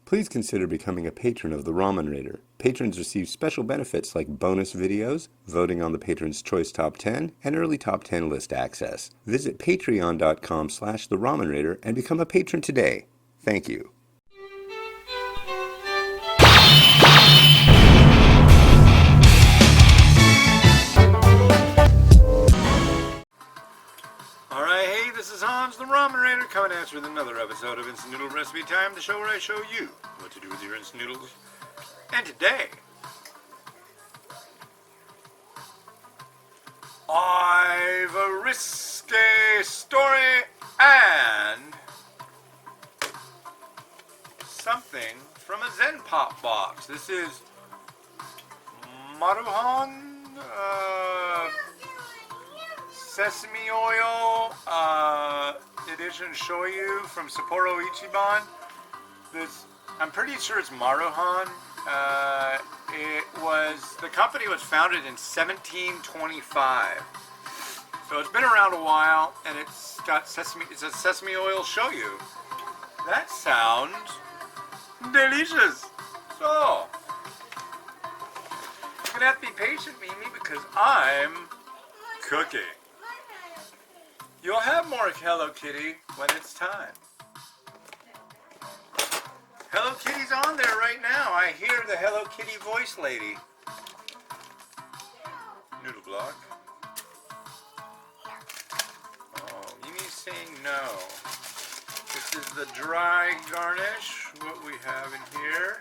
Please consider becoming a patron of the Ramen Raider. Patrons receive special benefits like bonus videos, voting on the Patron's Choice Top 10, and early Top 10 list access. Visit patreon.com/the Ramen Raider and become a patron today. Thank you. Alright, hey, this is Hans, the Ramen Raider, coming at you with another episode of Instant Noodle Recipe Time, the show where I show you what to do with your instant noodles. And today, I've a risque story and something from a Zen Pop box. This is Maruhon Sesame Oil edition Shoyu from Sapporo Ichiban. I'm pretty sure it's Maruhon. The company was founded in 1725. So it's been around a while, and it's a sesame oil Shoyu. That sounds delicious. So, you're gonna have to be patient, Mimi, because I'm cooking. You'll have more Hello Kitty when it's time. Hello Kitty's on there right now. I hear the Hello Kitty voice lady. Noodle block. Oh, Mimi's saying no. This is the dry garnish, what we have in here.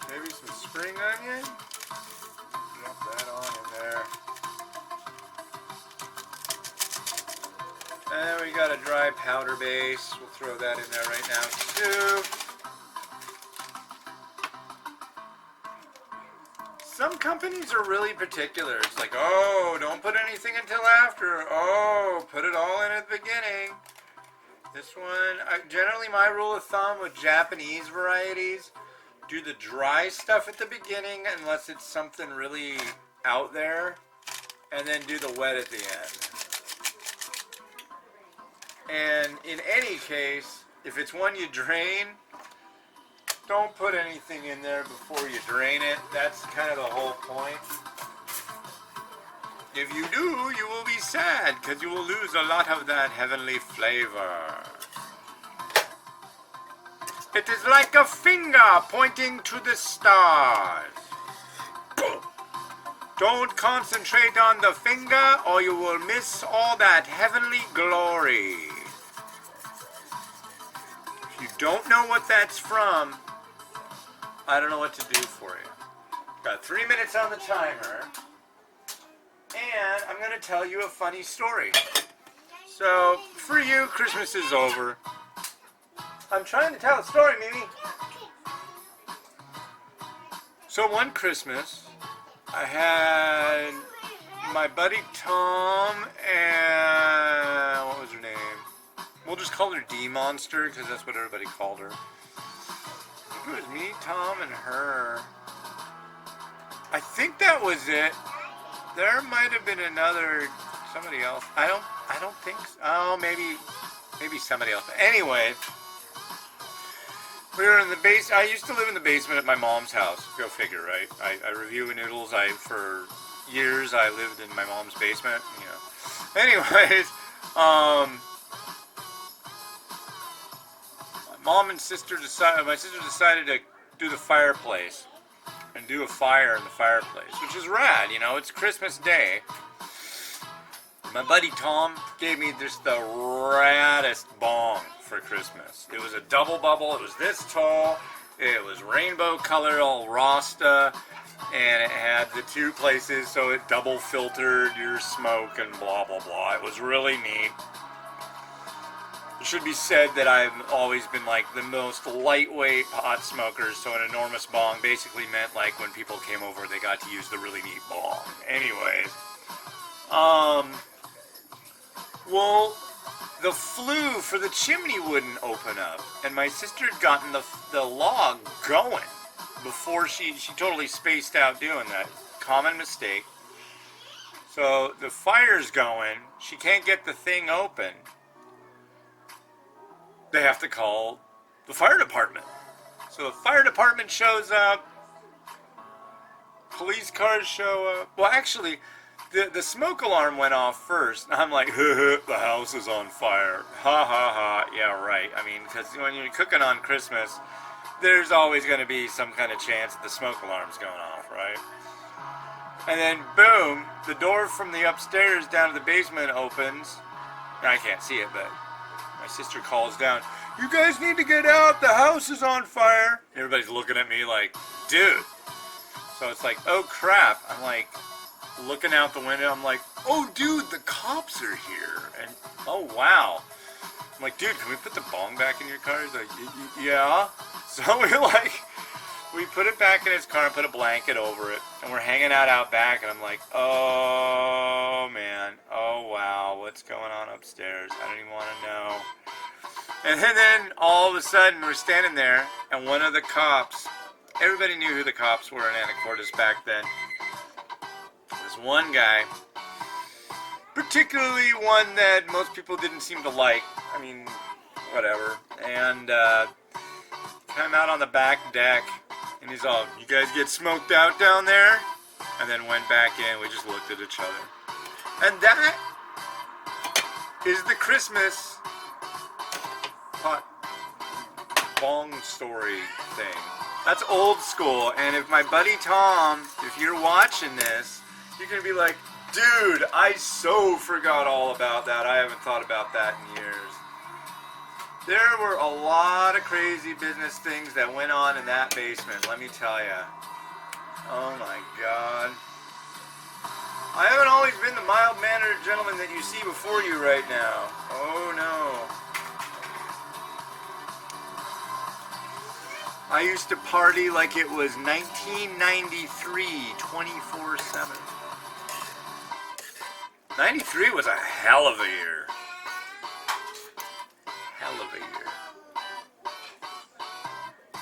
Maybe some spring onion. Drop that on in there. And we got a dry powder base. We'll throw that in there right now too. Some companies are really particular. It's like, oh, don't put anything until after. Oh, put it all in at the beginning. This one, generally my rule of thumb with Japanese varieties, do the dry stuff at the beginning unless it's something really out there, and then do the wet at the end. And in any case, if it's one you drain, don't put anything in there before you drain it. That's kind of the whole point. If you do, you will be sad because you will lose a lot of that heavenly flavor. It is like a finger pointing to the stars. Don't concentrate on the finger or you will miss all that heavenly glory. If you don't know what that's from, I don't know what to do for you. Got 3 minutes on the timer. And I'm going to tell you a funny story. So, for you, Christmas is over. I'm trying to tell a story, Mimi. So one Christmas, I had my buddy Tom and, what was her name? We'll just call her D-Monster because that's what everybody called her. I think it was me, Tom, and her. I think that was it. There might have been somebody else. I don't think so. Oh, maybe somebody else. Anyway, we were in the base. I used to live in the basement at my mom's house. Go figure, right? I review noodles. For years I lived in my mom's basement. You know. Anyways, my mom and sister decided. My sister decided to do the fireplace and do a fire in the fireplace, which is rad. You know, it's Christmas Day. My buddy Tom gave me just the raddest bong for Christmas. It was a double bubble. It was this tall. It was rainbow color, all Rasta, and it had the two places, so it double filtered your smoke and blah blah blah. It was really neat. It should be said that I've always been like the most lightweight pot smoker, so an enormous bong basically meant like when people came over they got to use the really neat bong. Anyways, well, the flue for the chimney wouldn't open up, and my sister had gotten the log going before she totally spaced out doing that. Common mistake. So the fire's going, she can't get the thing open. They have to call the fire department. So the fire department shows up, police cars show up. Well, actually, the smoke alarm went off first. I'm like, the house is on fire. Ha ha ha. Yeah, right. I mean, because when you're cooking on Christmas, there's always going to be some kind of chance that the smoke alarm's going off, right? And then, boom, the door from the upstairs down to the basement opens. I can't see it, but my sister calls down, "You guys need to get out, the house is on fire." Everybody's looking at me like, dude. So it's like, oh crap. I'm like, looking out the window, I'm like, oh dude, the cops are here. And, oh wow. I'm like, dude, can we put the bong back in your car? He's like, yeah. So we put it back in his car and put a blanket over it. And we're hanging out back, and I'm like, oh man, oh wow, what's going on upstairs? I don't even want to know. And then all of a sudden, we're standing there, and one of the cops, everybody knew who the cops were in Anacortes back then. This one guy, particularly one that most people didn't seem to like. I mean, whatever. And came out on the back deck, and he's all, "You guys get smoked out down there?" And then went back in. We just looked at each other. And that is the Christmas hot bong story thing. That's old school. And if my buddy Tom, if you're watching this, you're going to be like, dude, I so forgot all about that. I haven't thought about that in years. There were a lot of crazy business things that went on in that basement, let me tell you. Oh my God. I haven't always been the mild-mannered gentleman that you see before you right now. Oh no. I used to party like it was 1993, 24/7. 93 was a hell of a year. Hell of a year.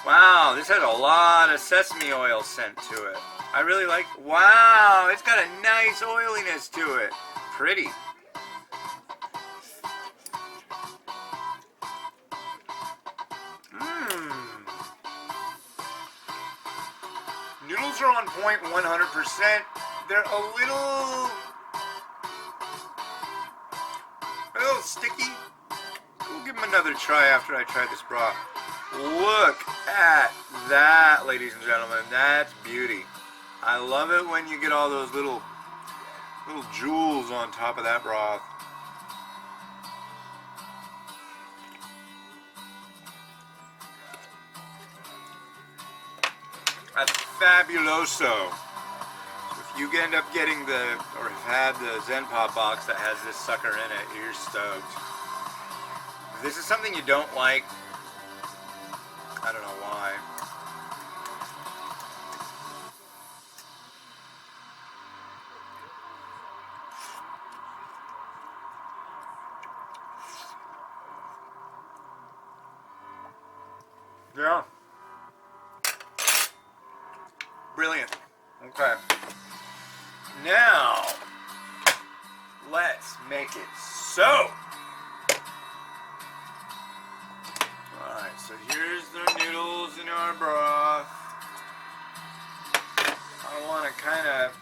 Wow, this has a lot of sesame oil scent to it. I really like, wow, it's got a nice oiliness to it. Pretty. Noodles are on point 100%. They're a little sticky. We'll give them another try after I try this broth. Look at that, ladies and gentlemen. That's beauty. I love it when you get all those little jewels on top of that broth. That's fabuloso. If you end up getting or have had the Zen Pop box that has this sucker in it, you're stoked. If this is something you don't like, I don't know why. Yeah. Brilliant. Okay. Now, let's make it so. Alright, so here's the noodles in our broth. I want to kind of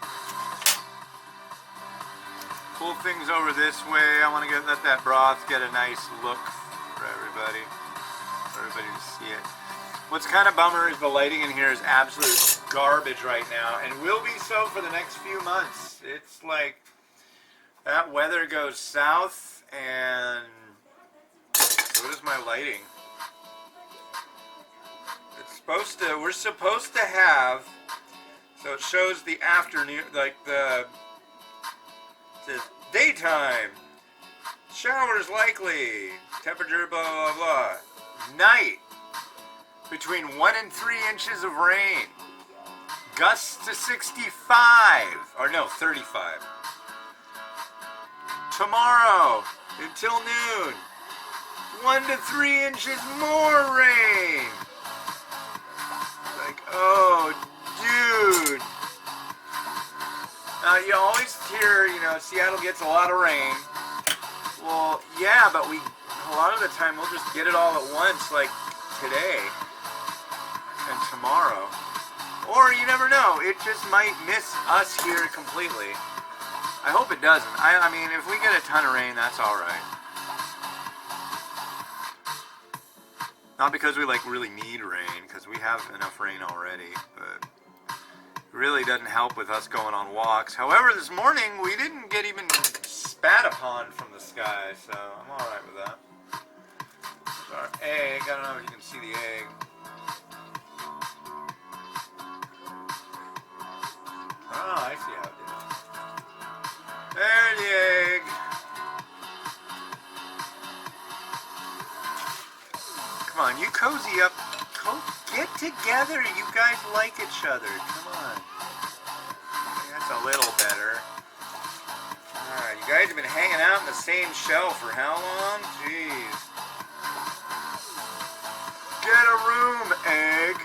pull things over this way. I want to let that broth get a nice look for everybody to see it. What's kind of bummer is the lighting in here is absolute garbage right now, and will be so for the next few months. It's like that weather goes south, and so does my lighting. We're supposed to have, so it shows the afternoon, like it says daytime, showers likely, temperature blah blah blah, night, between 1 and 3 inches of rain, gusts to 65, or no, 35. Tomorrow, until noon, 1 to 3 inches more rain. Like, oh, dude. Now, you always hear, Seattle gets a lot of rain. Well, yeah, but a lot of the time, we'll just get it all at once, like today and tomorrow. Or you never know, it just might miss us here completely. I hope it doesn't. I mean, if we get a ton of rain, that's alright. Not because we really need rain, because we have enough rain already, but it really doesn't help with us going on walks. However, this morning we didn't get even spat upon from the sky, so I'm alright with that. There's our egg. I don't know if you can see the egg. Oh, I see how it is. There's the egg. Come on, you cozy up. Get together. You guys like each other. Come on. That's a little better. Alright, you guys have been hanging out in the same shell for how long? Jeez. Get a room, egg.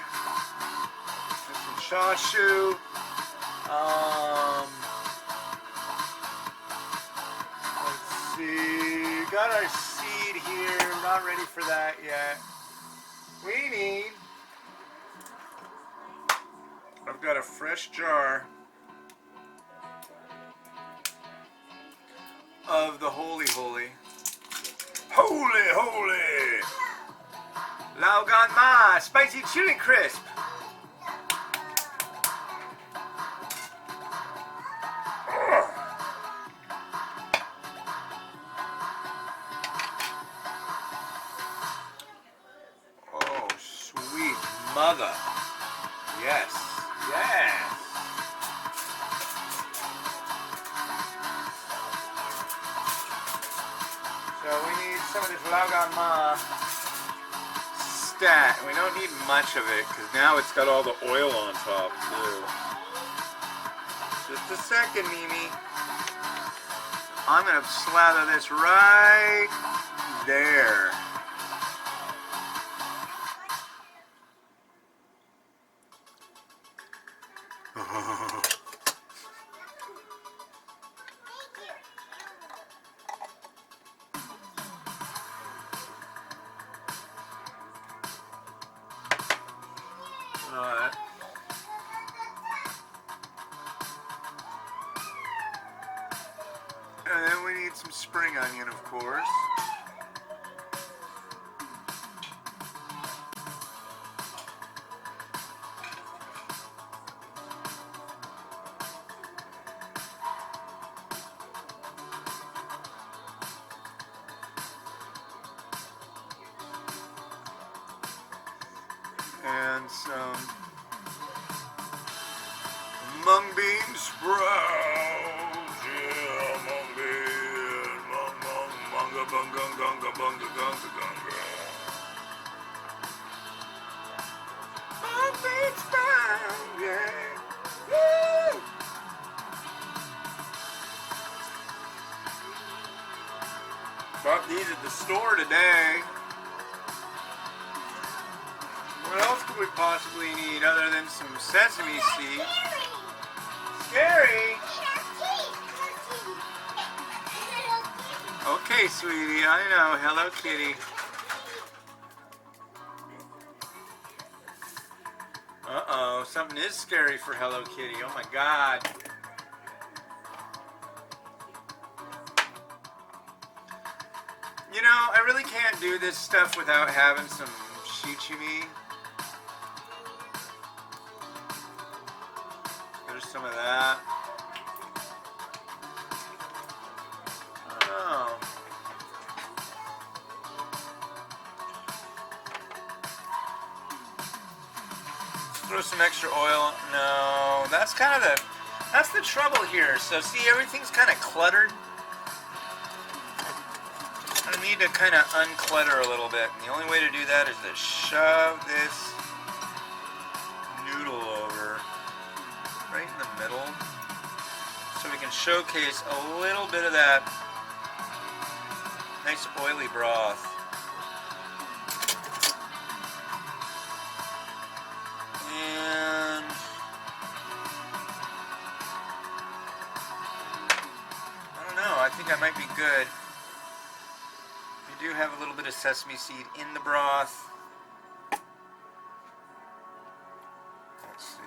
Get some Shoyu. Let's see. Got our seed here. We're not ready for that yet. We need... I've got a fresh jar of the holy. Laogan Ma spicy chili crisp. Oh, sweet mother. Yes. So we need some of this Laogan Ma stat. We don't need much of it because now it's got all the oil on top too. Just a second, Mimi. I'm gonna slather this right there. Alright. And then we need some spring onion, of course. And some mung bean sprouts. Yeah, mung bean. Munga bunga gunga bunga gunga gunga. Mung bean sprouts, yeah. Woo! Bought these at the store today. What else could we possibly need other than some sesame seeds? Scary! Okay, sweetie, I know. Hello, kitty. Uh-oh, something is scary for Hello Kitty. Oh my god. I really can't do this stuff without having some shichimi. There's some of that. Oh. Throw some extra oil. No, that's the trouble here. So see, everything's kind of cluttered. I need to kind of unclutter a little bit. And the only way to do that is to shove this noodle over right in the middle, so we can showcase a little bit of that nice oily broth. might be good. You do have a little bit of sesame seed in the broth. Let's see.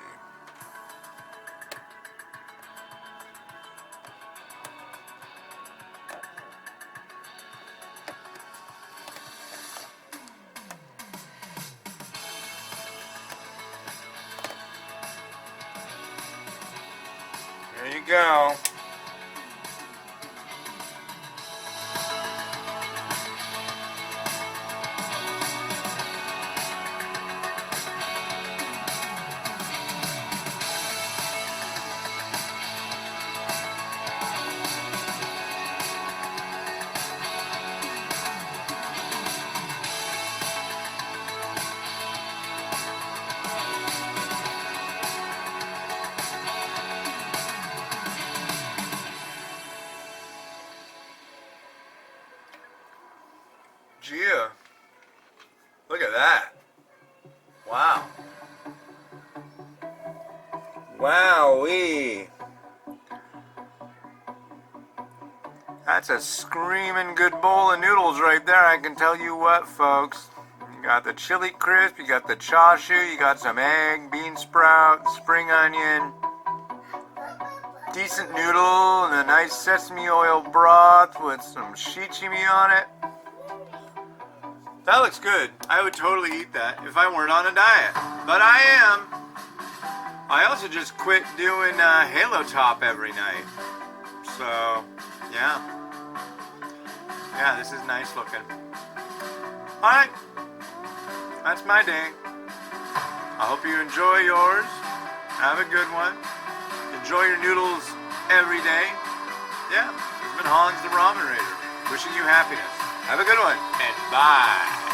There you go. Gia, look at that. Wow. Wowee. That's a screaming good bowl of noodles right there, I can tell you what, folks. You got the chili crisp, you got the chashu, you got some egg, bean sprout, spring onion, decent noodle, and a nice sesame oil broth with some shichimi on it. That looks good. I would totally eat that if I weren't on a diet. But I am. I also just quit doing Halo Top every night. So, yeah. Yeah, this is nice looking. Alright. That's my day. I hope you enjoy yours. Have a good one. Enjoy your noodles every day. Yeah, it's been Hans the Ramen Raider. Wishing you happiness. Have a good one, and bye.